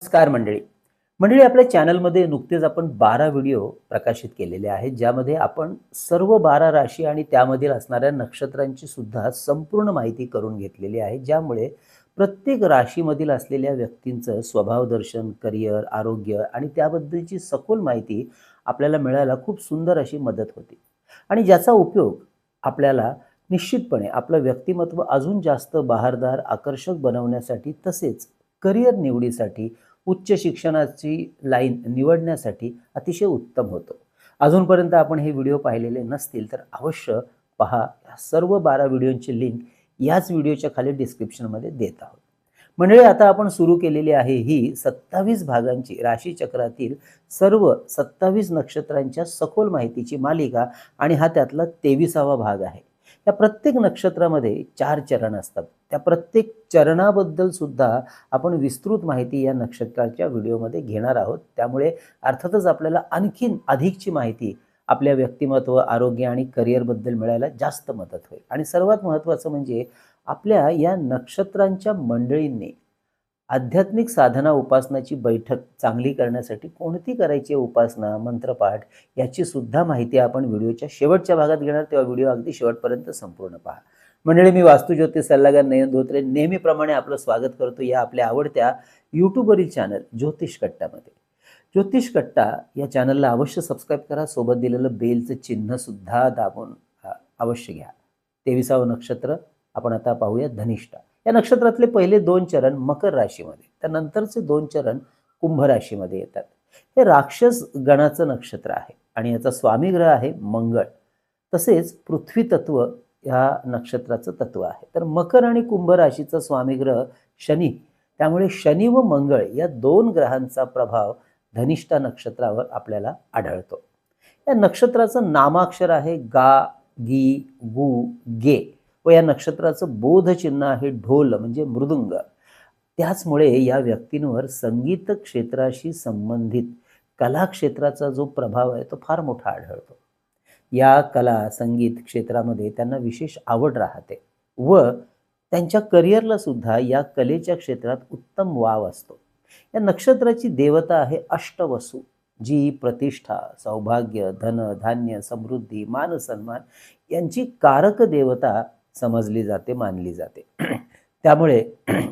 नमस्कार मंडळी. मंडळी, आपल्या चॅनलमध्ये नुकतेच आपण 12 व्हिडिओ प्रकाशित केलेले आहेत, ज्यामध्ये आपण सर्व 12 राशी आणि त्यामधील असणाऱ्या नक्षत्रांची सुद्धा संपूर्ण माहिती करून घेतलेली आहे, ज्यामुळे प्रत्येक राशीमधील असलेल्या व्यक्तींचं स्वभाव दर्शन, करिअर, आरोग्य आणि त्याबद्दलची सखोल माहिती आपल्याला मिळायला खूप सुंदर अशी मदत होते आणि ज्याचा उपयोग आपल्याला निश्चितपणे आपलं व्यक्तिमत्व अजून जास्त बहारदार, आकर्षक बनवण्यासाठी तसेच करिअर निवडीसाठी, उच्च शिक्षणाची लाईन निवडण्यासाठी अतिशय उत्तम होतं. अजूनपर्यंत आपण हे व्हिडिओ पाहिलेले नसतील तर अवश्य पहा. या सर्व 12 व्हिडिओंची लिंक याच व्हिडिओच्या खाली डिस्क्रिप्शनमध्ये देत आहोत. मंडळी, आता आपण सुरू केलेली आहे ही 27 भागांची राशीचक्रातील सर्व 27 नक्षत्रांच्या सखोल माहितीची मालिका आणि हा त्यातला 23वा भाग आहे. या प्रत्येक नक्षत्रामध्ये 4 चरण असतात. त्या प्रत्येक चरणाबद्दल सुद्धा आपण विस्तृत माहिती या नक्षत्राच्या व्हिडिओमध्ये घेणार आहोत. त्यामुळे अर्थातच आपल्याला आणखीन अधिकची माहिती आपल्या व्यक्तिमत्व, आरोग्य आणि करिअरबद्दल मिळायला जास्त मदत होईल. आणि सर्वात महत्त्वाचं म्हणजे आपल्या या नक्षत्रांच्या मंडळींनी आध्यात्मिक साधना उपासनाची बैठक चांगली करण्यासाठी कोणती करायची उपासना, मंत्रपाठ याची सुद्धा माहिती आपण व्हिडिओच्या शेवटच्या भागात घेणार, तेव्हा व्हिडिओ अगदी शेवटपर्यंत संपूर्ण पहा. मंडळी, मी वास्तुज्योतिष सल्लागार नयन धोत्रे नेहमीप्रमाणे आपलं स्वागत करतो या आपल्या आवडत्या यूट्यूबवरील चॅनल ज्योतिष कट्टामध्ये. ज्योतिष कट्टा या चॅनलला अवश्य सबस्क्राईब करा. सोबत दिलेलं बेलचं चिन्ह सुद्धा दाबून अवश्य घ्या. 23वं नक्षत्र आपण आता पाहूया, धनिष्ठा. या नक्षत्रातले पहिले 2 चरण मकर राशीमध्ये, त्यानंतरचे 2 चरण कुंभ राशीमध्ये येतात. हे राक्षस गणाचं नक्षत्र आहे आणि याचा स्वामी ग्रह आहे मंगळ. तसेच पृथ्वी तत्व या नक्षत्राचं तत्व आहे. तर मकर आणि कुंभ राशीचा स्वामी ग्रह शनी, त्यामुळे शनी व मंगळ या 2 ग्रहांचा प्रभाव धनिष्ठा नक्षत्रावर आपल्याला आढळतो. या नक्षत्राचं नामाक्षर आहे गा, गी, गु, गे व या नक्षत्राचं बोध चिन्ह आहे ढोल म्हणजे मृदुंग. त्याचमुळे या व्यक्तींवर संगीत क्षेत्राशी संबंधित कला क्षेत्राचा जो प्रभाव आहे तो फार मोठा आढळतो. या कला संगीत क्षेत्रामध्ये त्यांना विशेष आवड राहते व त्यांच्या करिअरला सुद्धा या कलेच्या क्षेत्रात उत्तम वाव असतो. या नक्षत्राची देवता आहे अष्टवसू, जी प्रतिष्ठा, सौभाग्य, धन, धान्य, समृद्धी, मान सन्मान यांची कारक देवता समजली जाते, मानली जाते. त्यामुळे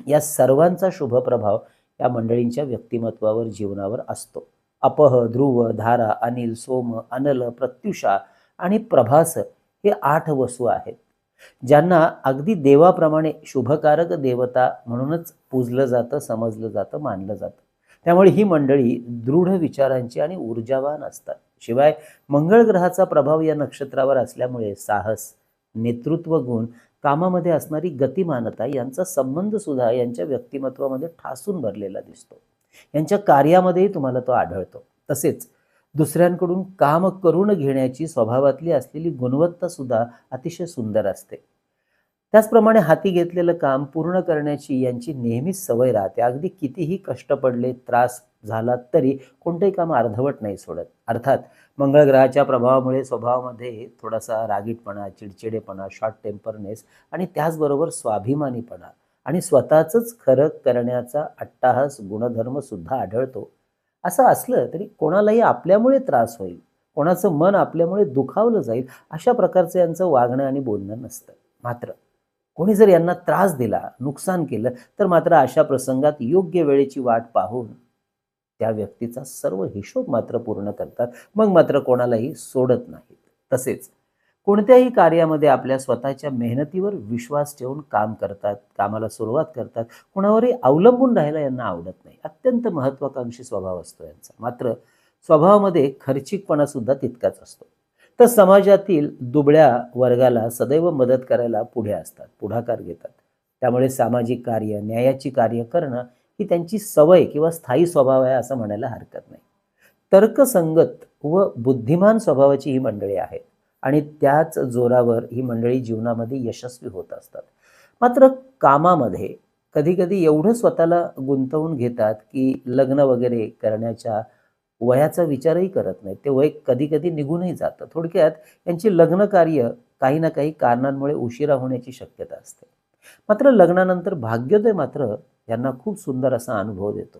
या सर्वांचा शुभ प्रभाव या मंडळींच्या व्यक्तिमत्वावर, जीवनावर असतो. अपह, ध्रुव, धारा, अनिल, सोम, अनल, प्रत्युषा आणि प्रभास हे 8 वसू आहेत, ज्यांना अगदी देवाप्रमाणे शुभकारक देवता म्हणूनच पूजलं जातं, समजलं जातं, मानलं जातं. त्यामुळे ही मंडळी दृढ विचारांची आणि ऊर्जावान असतात. शिवाय मंगळ ग्रहाचा प्रभाव या नक्षत्रावर असल्यामुळे साहस, नेतृत्व गुण, कामामध्ये असणारी गतिमानता यांचा संबंध सुद्धा यांच्या व्यक्तिमत्वामध्ये ठासून भरलेला दिसतो. यांच्या कार्यामध्येही तुम्हाला तो आढळतो. तसेच दुसऱ्यांकडून काम करून घेण्याची स्वभावातली असलेली गुणवत्ता सुद्धा अतिशय सुंदर असते. त्याचप्रमाणे हाती घेतलेलं काम पूर्ण करण्याची यांची नेहमीच सवय राहते. अगदी कितीही कष्ट पडले, त्रास झाला तरी कोणतेही काम अर्धवट नाही सोडत. अर्थात मंगळ ग्रहाच्या प्रभावामुळे स्वभावामध्ये थोडासा रागीटपणा, चिडचिडेपणा, शॉर्ट टेम्परनेस आणि त्याचबरोबर स्वाभिमानीपणा आणि स्वतःच खरं करण्याचा अट्टाहास गुणधर्म सुद्धा आढळतो. असं असलं तरी कोणालाही आपल्यामुळे त्रास होईल, कोणाचं मन आपल्यामुळे दुखावलं जाईल अशा प्रकारचं यांचं वागणं आणि बोलणं नसतं. मात्र कोणी जर यांना त्रास दिला, नुकसान केलं तर मात्र अशा प्रसंगात योग्य वेळेची वाट पाहून त्या व्यक्तीचा सर्व हिशोब मात्र पूर्ण करतात. मग मात्र कोणालाही सोडत नाहीत. तसेच कोणत्याही कार्यामध्ये आपल्या स्वतःच्या मेहनतीवर विश्वास ठेवून काम करतात, कामाला सुरुवात करतात. कोणावरही अवलंबून राहायला यांना आवडत नाही. अत्यंत महत्त्वाकांक्षी स्वभाव असतो यांचा. मात्र स्वभावामध्ये खर्चिकपणा सुद्धा तितकाच असतो. तर समाजातील दुबळ्या वर्गाला सदैव मदत करायला पुढे असतात, पुढाकार घेतात. त्यामुळे सामाजिक कार्य, न्यायाची कार्य करणं ही त्यांची सवय किंवा स्थायी स्वभाव आहे असं म्हणायला हरकत नाही. तर्कसंगत व बुद्धिमान स्वभावाची ही मंडळी आहेत आणि त्याच जोरावर ही मंडळी जीवनामध्ये यशस्वी होत असतात. मात्र कामामध्ये कधी-कधी एवढं स्वतःला गुंतवून घेतात की लग्न वगैरे करण्याच्या वयाचा विचारही करत नाहीत. ते वय कधी-कधी निघूनही जातं. थोडक्यात यांची लग्न कार्य काही ना काही कारणांमुळे उशिरा होण्याची शक्यता असते. मात्र लग्नानंतर भाग्योदय मात्र यांना खूप सुंदर असा अनुभव देतो.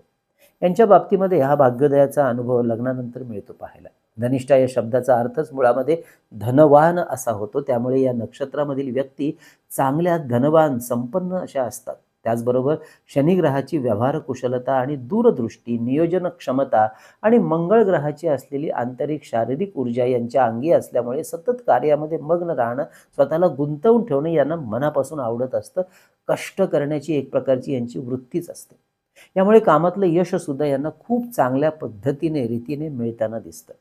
यांच्या बाबतीमध्ये हा भाग्योदयाचा अनुभव लग्नानंतर मिळतो पाहायला. धनिष्ठा या शब्दाचा अर्थच मुळामध्ये धनवान असा होतो. त्यामुळे या नक्षत्रामधील व्यक्ती चांगल्या धनवान संपन्न अशा असतात. त्याचबरोबर शनी ग्रहाची व्यवहार कुशलता आणि दूरदृष्टी, नियोजन क्षमता आणि मंगळ ग्रहाची असलेली आंतरिक शारीरिक ऊर्जा यांच्या अंगी असल्यामुळे सतत कार्यामध्ये मग्न राहणं, स्वतःला गुंतवून ठेवणं यांना मनापासून आवडत असतं. कष्ट करण्याची एक प्रकारची यांची वृत्तीच असते. यामुळे कामातलं यश सुद्धा यांना खूप चांगल्या पद्धतीने रीतीने मिळताना दिसतं.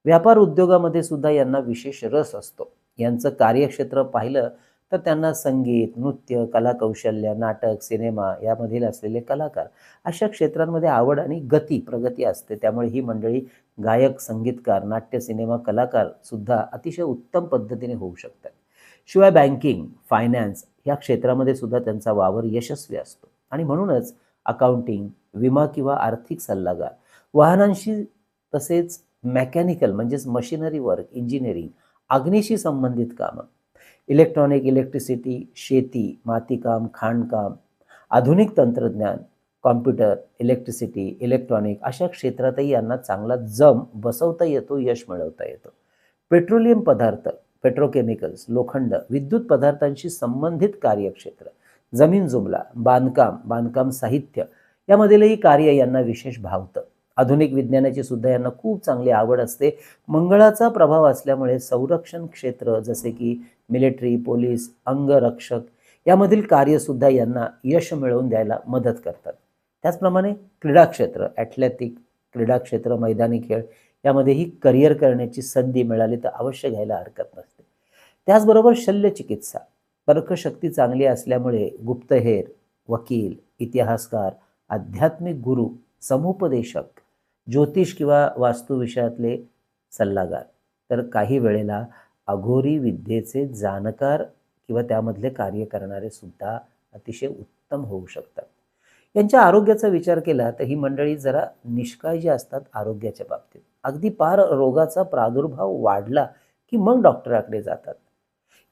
व्यापार उद्योगामध्ये सुद्धा यांना विशेष रस असतो. यांचं कार्यक्षेत्र पाहिलं तर त्यांना संगीत, नृत्य, कलाकौशल्य, नाटक, सिनेमा यामधील असलेले कलाकार अशा क्षेत्रांमध्ये आवड आणि प्रगती असते. त्यामुळे ही मंडळी गायक, संगीतकार, नाट्य, सिनेमा कलाकार सुद्धा अतिशय उत्तम पद्धतीने होऊ शकतात. शिवाय बँकिंग, फायनान्स या क्षेत्रामध्ये सुद्धा त्यांचा वावर यशस्वी असतो आणि म्हणूनच अकाउंटिंग, विमा किंवा आर्थिक सल्लागार, वाहनांशी तसेच मेकॅनिकल म्हणजेच मशिनरी वर्क, इंजिनिअरिंग, अग्नीशी संबंधित कामं, इलेक्ट्रॉनिक, इलेक्ट्रिसिटी, शेती, मातीकाम, खाणकाम, आधुनिक तंत्रज्ञान, कॉम्प्युटर, इलेक्ट्रिसिटी, इलेक्ट्रॉनिक अशा क्षेत्रातही यांना चांगला जम बसवता येतो, यश मिळवता येतं. पेट्रोलियम पदार्थ, पेट्रोकेमिकल्स, लोखंड, विद्युत पदार्थांशी संबंधित कार्यक्षेत्र, जमीन जुमला, बांधकाम साहित्य यामधीलही कार्य यांना विशेष भावतं. आधुनिक विज्ञानाची सुद्धा यांना खूप चांगली आवड असते. मंगळाचा प्रभाव असल्यामुळे संरक्षण क्षेत्र जसे की मिलिटरी, पोलीस, अंगरक्षक यामधील कार्यसुद्धा यांना यश मिळवून द्यायला मदत करतात. त्याचप्रमाणे क्रीडा क्षेत्र, ॲथलेटिक क्रीडा क्षेत्र, मैदानी खेळ यामध्येही करिअर करण्याची संधी मिळाली तर अवश्य घ्यायला हरकत नसते. त्याचबरोबर शल्यचिकित्सा, तर्कशक्ती चांगली असल्यामुळे गुप्तहेर, वकील, इतिहासकार, आध्यात्मिक गुरु, समुपदेशक, ज्योतिष किंवा वास्तू विषयातले सल्लागार, तर काही वेळेला अघोरी विद्येचे जाणकार किंवा त्यामधले कार्य करणारे सुद्धा अतिशय उत्तम होऊ शकतात. यांच्या आरोग्याचा विचार केला तर ही मंडळी जरा निष्काळजी असतात आरोग्याच्या बाबतीत. अगदी पार रोगाचा प्रादुर्भाव वाढला की मग डॉक्टराकडे जातात.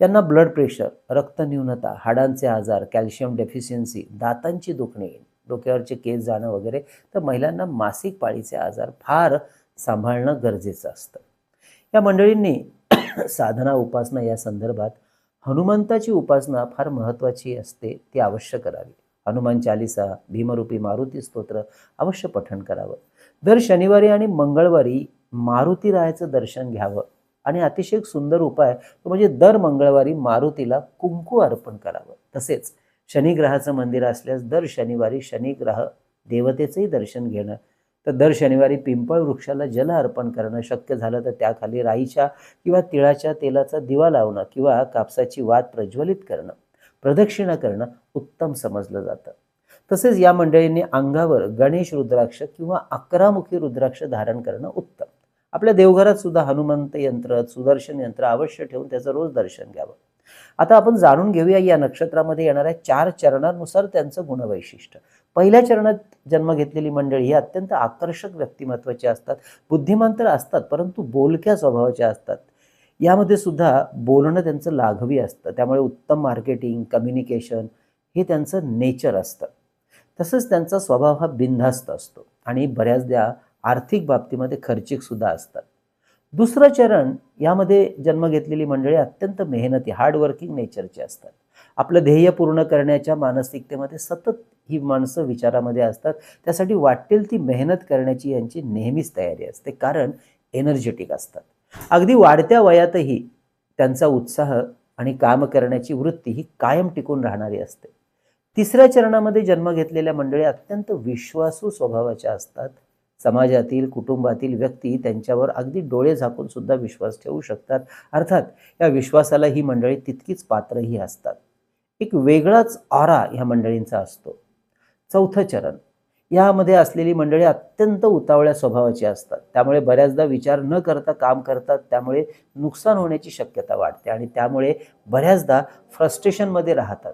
यांना ब्लड प्रेशर, रक्तन्यूनता, हाडांचे आजार, कॅल्शियम डेफिशियन्सी, दातांची दुखणे, डोक्यावरचे केस जाणं वगैरे, तर महिलांना मासिक पाळीचे आजार फार सांभाळणं गरजेचं असतं. या मंडळींनी साधना, उपासना या संदर्भात हनुमंताची उपासना फार महत्त्वाची असते, ती अवश्य करावी. हनुमान चालिसा, भीमरूपी मारुती स्तोत्र अवश्य पठण करावं. दर शनिवारी आणि मंगळवारी मारुतीरायाचं दर्शन घ्यावं आणि अतिशय सुंदर उपाय तो म्हणजे दर मंगळवारी मारुतीला कुंकू अर्पण करावं. तसेच शनिग्रहाचं मंदिर असल्यास दर शनिवारी शनिग्रह देवतेचंही दर्शन घेणं, तर दर शनिवारी पिंपळ वृक्षाला जल अर्पण करणं, शक्य झालं तर त्याखाली राईच्या किंवा तिळाच्या तेलाचा दिवा लावणं किंवा कापसाची वात प्रज्वलित करणं, प्रदक्षिणा करणं उत्तम समजलं जातं. तसेच या मंडळींनी अंगावर गणेश रुद्राक्ष किंवा 11मुखी रुद्राक्ष धारण करणं उत्तम. आपल्या देवघरात सुद्धा हनुमंत यंत्र, सुदर्शन यंत्र अवश्य ठेवून त्याचं रोज दर्शन घ्यावं. आता आपण जाणून घेऊया या नक्षत्रामध्ये येणाऱ्या 4 चरणांनुसार त्यांचं गुणवैशिष्ट्य. पहिल्या चरणात जन्म घेतलेली मंडळी ही अत्यंत आकर्षक व्यक्तिमत्वाची असतात. बुद्धिमान तर असतात, परंतु बोलक्या स्वभावाचे असतात. यामध्ये सुद्धा बोलणं त्यांचं लाघवी असतं. त्यामुळे उत्तम मार्केटिंग, कम्युनिकेशन हे त्यांचं नेचर असतं. तसंच त्यांचा स्वभाव हा बिनधास्त असतो आणि बऱ्याचदा आर्थिक बाबतीमध्ये खर्चिक सुद्धा असतात. दुसरं चरण यामध्ये जन्म घेतलेली मंडळी अत्यंत मेहनती, हार्डवर्किंग नेचरची असतात. आपलं ध्येय पूर्ण करण्याच्या मानसिकतेमध्ये सतत ही माणसं विचारामध्ये असतात. त्यासाठी वाटेल ती मेहनत करण्याची यांची नेहमीच तयारी असते, कारण एनर्जेटिक असतात. अगदी वाढत्या वयातही त्यांचा उत्साह आणि काम करण्याची वृत्ती ही कायम टिकून राहणारी असते. तिसऱ्या चरणामध्ये जन्म घेतलेल्या मंडळी अत्यंत विश्वासू स्वभावाच्या असतात. समाजातील, कुटुंबातील व्यक्ती त्यांच्यावर अगदी डोळे झाकून सुद्धा विश्वास ठेवू शकतात. अर्थात या विश्वासाला ही मंडळी तितकीच पात्रही असतात. एक वेगळाच ऑरा ह्या मंडळींचा असतो. चौथं चरण यामध्ये असलेली मंडळी अत्यंत उतावळ्या स्वभावाची असतात. त्यामुळे बऱ्याचदा विचार न करता काम करतात. त्यामुळे नुकसान होण्याची शक्यता वाढते आणि त्यामुळे बऱ्याचदा फ्रस्ट्रेशनमध्ये राहतात.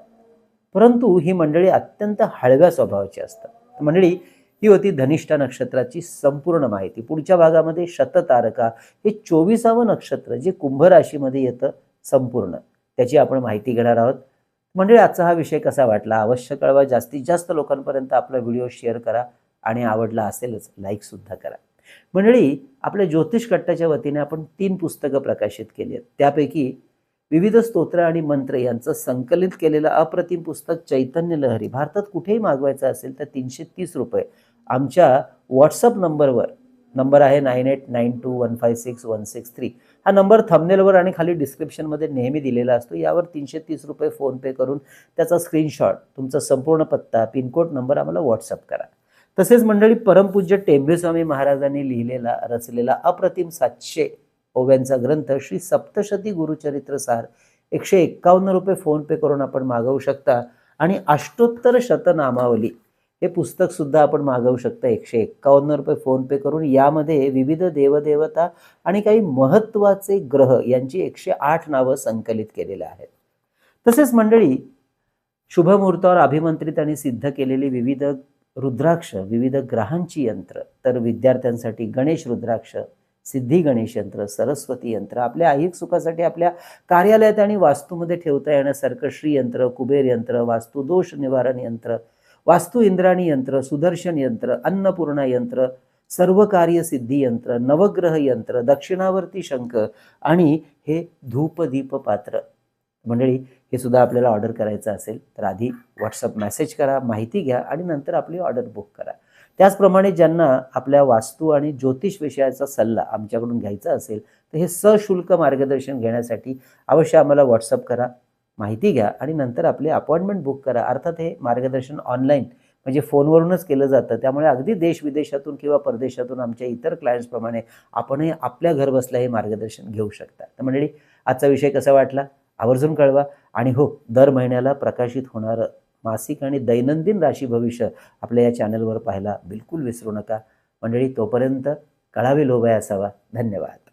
परंतु ही मंडळी अत्यंत हळव्या स्वभावाची असतात. मंडळी ही होती धनिष्ठा नक्षत्राची संपूर्ण माहिती. पुढच्या भागामध्ये शततारका हे 24वं नक्षत्र जे कुंभ राशीमध्ये येतं संपूर्ण, त्याची आपण माहिती घेणार आहोत. मंडळी आजचा हा विषय कसा वाटला अवश्य कळवा. जास्तीत जास्त लोकांपर्यंत आपला व्हिडिओ शेअर करा. आणि आवडला असेलच लाईकसुद्धा करा. मंडळी, आपल्या ज्योतिष कट्टाच्या वतीने आपण 3 पुस्तकं प्रकाशित केली आहेत. त्यापैकी विविध स्तोत्र आणि मंत्र यांचं संकलित केलेलं अप्रतिम पुस्तक चैतन्य लहरी भारतात कुठेही मागवायचं असेल तर ₹330 आमच्या व्हॉट्सअप नंबर आहे 9892156163. हा नंबर थंबनेलवर आणि खाली डिस्क्रिप्शनमध्ये नेहमी दिलेला असतो. यावर ₹330 फोनपे करून त्याचा स्क्रीनशॉट, तुमचा संपूर्ण पत्ता, पिनकोड नंबर आम्हाला व्हॉट्सअप करा. तसेच मंडळी, परमपूज्य टेंबेस्वामी महाराजांनी रचलेला अप्रतिम 700 ओव्यांचा ग्रंथ श्री सप्तशती गुरुचरित्र सार ₹151 फोनपे करून आपण मागवू शकता. आणि अष्टोत्तर शतनामावली हे पुस्तक सुद्धा आपण मागवू शकता ₹151 फोनपे करून. यामध्ये विविध देवदेवता आणि काही महत्त्वाचे ग्रह यांची 108 नावं संकलित केलेली आहेत. तसेच मंडळी, शुभमुहूर्तावर अभिमंत्रित आणि सिद्ध केलेली विविध रुद्राक्ष, विविध ग्रहांची यंत्र, तर विद्यार्थ्यांसाठी गणेश रुद्राक्ष, सिद्धी गणेश यंत्र, सरस्वती यंत्र, आपल्या ऐहिक सुखासाठी आपल्या कार्यालयात आणि वास्तूमध्ये ठेवता येण्यासारखं श्रीयंत्र, कुबेर यंत्र, वास्तुदोष निवारण यंत्र, वास्तु इंद्राणी यंत्र, सुदर्शन यंत्र, अन्नपूर्णा यंत्र, सर्व कार्य सिद्धी यंत्र, नवग्रह यंत्र, दक्षिणावर्ती शंख आणि हे धूपदीप पात्र. मंडळी, हे सुद्धा आपल्याला ऑर्डर करायचं असेल तर आधी व्हॉट्सअप मेसेज करा, माहिती घ्या आणि नंतर आपली ऑर्डर बुक करा. त्याचप्रमाणे ज्यांना आपल्या वास्तू आणि ज्योतिष विषयाचा सल्ला आमच्याकडून घ्यायचा असेल तर हे सशुल्क मार्गदर्शन घेण्यासाठी अवश्य आम्हाला व्हॉट्सअप करा, माहिती घ्या आणि नंतर आपली अपॉइंटमेंट बुक करा. अर्थात हे मार्गदर्शन ऑनलाईन म्हणजे फोनवरूनच केलं जातं. त्यामुळे अगदी देश-विदेशातून किंवा परदेशातून आमच्या इतर क्लायंट्सप्रमाणे आपणही आपल्या घरबसल्या हे मार्गदर्शन घेऊ शकता. तर मंडळी, आजचा विषय कसा वाटला आवर्जून कळवा. आणि हो, दर महिन्याला प्रकाशित होणारं मासिक आणि दैनंदिन राशी भविष्य आपल्या या चॅनलवर पाहायला बिलकुल विसरू नका. मंडळी, तोपर्यंत कळावे लोभय असावा. धन्यवाद.